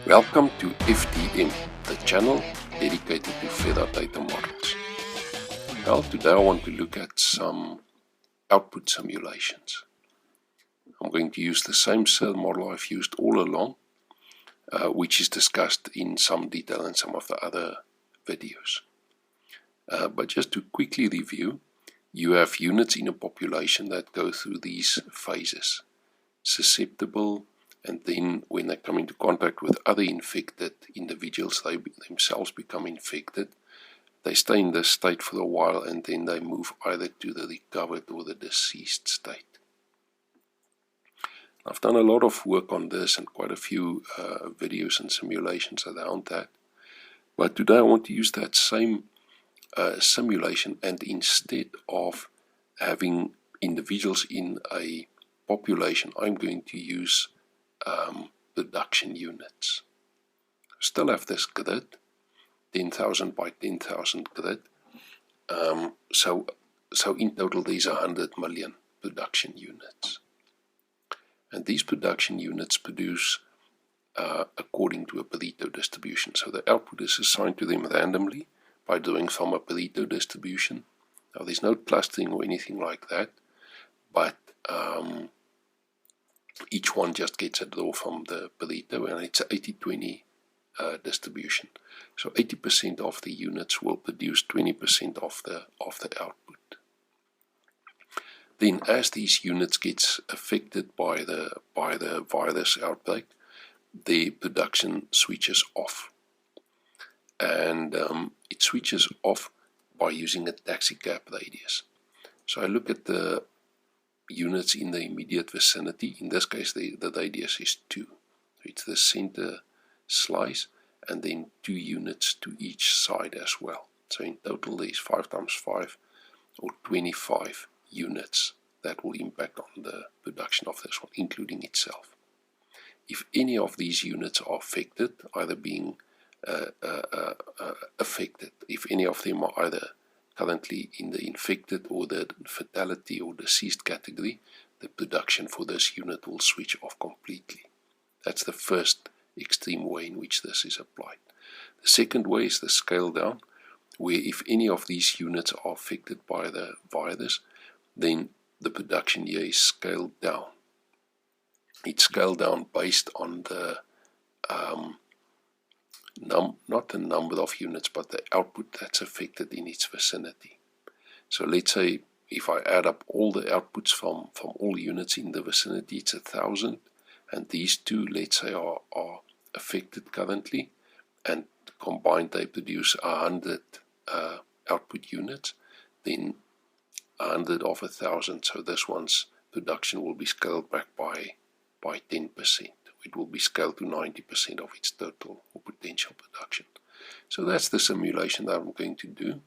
Welcome to FDM, the channel dedicated to Ferra data models. Now today I want to look at some output simulations. I'm going to use the same cell model I've used all along, which is discussed in some detail in some of the other videos. But just to quickly review, you have units in a population that go through these phases: susceptible, and then when they come into contact with other infected individuals, they themselves become infected. They stay in this state for a while and then they move either to the recovered or the deceased state. I've done a lot of work on this and quite a few videos and simulations around that. But today I want to use that same simulation, and instead of having individuals in a population, I'm going to use production units. Still have this grid, 10,000 by 10,000 grid. So in total there's 100 million production units. And these production units produce according to a pareto distribution. So the output is assigned to them randomly by doing from a pareto distribution. Now there's no clustering or anything like that, but each one just gets a draw from the pareto, and it's an 80-20 distribution. So 80% of the units will produce 20% of the output. Then as these units get affected by the virus outbreak, the production switches off. And it switches off by using a taxi cab radius. So I look at the units in the immediate vicinity. In this case the radius is 2. So it's the center slice and then 2 units to each side as well. So in total there's 5 times 5 or 25 units that will impact on the production of this one, including itself. If any of these units are affected, either being affected, if any of them are either currently in the infected or the fatality or deceased category, the production for this unit will switch off completely. That's the first extreme way in which this is applied. The second way is the scale down, where if any of these units are affected by the virus, then the production here is scaled down. It's scaled down based on the not the number of units, but the output that's affected in its vicinity. So let's say if I add up all the outputs from all units in the vicinity, it's 1,000, and these two, let's say, are affected currently, and combined they produce 100 output units, then 100 of 1,000, so this one's production will be scaled back by 10%. It will be scaled to 90% of its total or potential production. So that's the simulation that I'm going to do.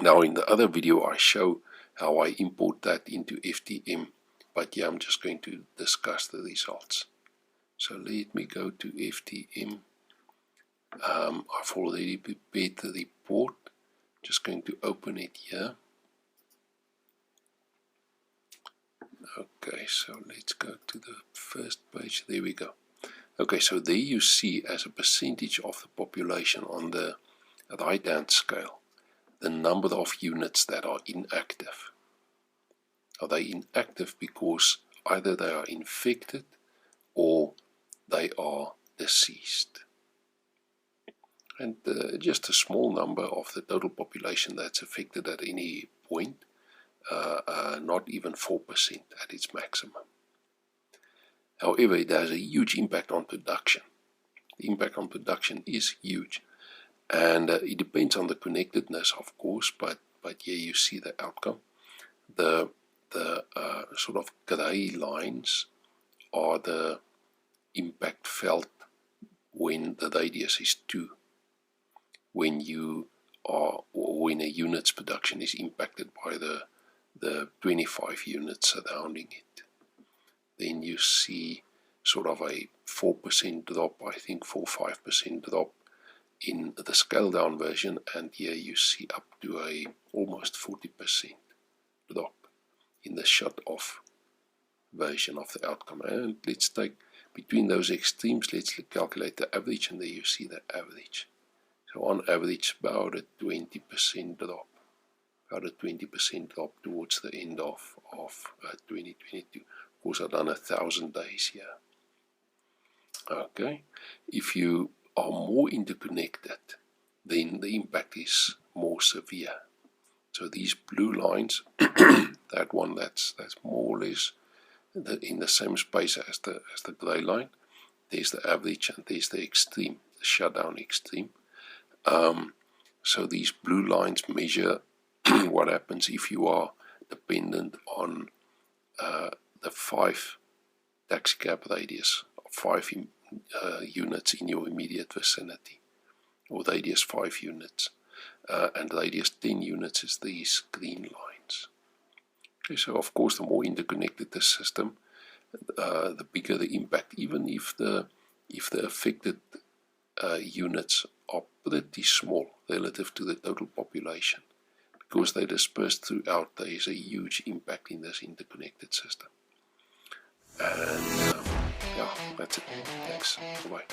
Now in the other video I show how I import that into FDM, but here I'm just going to discuss the results. So let me go to FDM. I've already prepared the report. Just going to open it here. Okay, so let's go to the first page. There we go. Okay, so there you see as a percentage of the population on the right hand scale the number of units that are inactive. Are they inactive because either they are infected or they are deceased? And just a small number of the total population that's affected at any point, not even 4% at its maximum. However, it has a huge impact on production. The impact on production is huge, and it depends on the connectedness, of course, but here you see the outcome. The sort of gray lines are the impact felt when the radius is 2. When a unit's production is impacted by the 25 units surrounding it, then you see sort of a 4% drop, I think 4-5% drop in the scale down version, and here you see up to a almost 40% drop in the shut off version of the outcome. And let's take between those extremes, let's calculate the average, and there you see the average. So on average, about a 20% drop. About a 20% drop towards the end of 2022. Of course, I've done 1,000 days here. Okay, if you are more interconnected, then the impact is more severe. So these blue lines, that one that's more or less in the same space as the grey line. There's the average and there's the extreme, the shutdown extreme. So these blue lines measure what happens if you are dependent on the 5 taxicab radius, 5 units in your immediate vicinity, or radius 5 units, and radius 10 units is these green lines. Okay, so of course the more interconnected the system, the bigger the impact, even if the affected units are pretty small relative to the total population. Because they're dispersed throughout, there is a huge impact in this interconnected system. And yeah, that's it. Thanks. Bye-bye.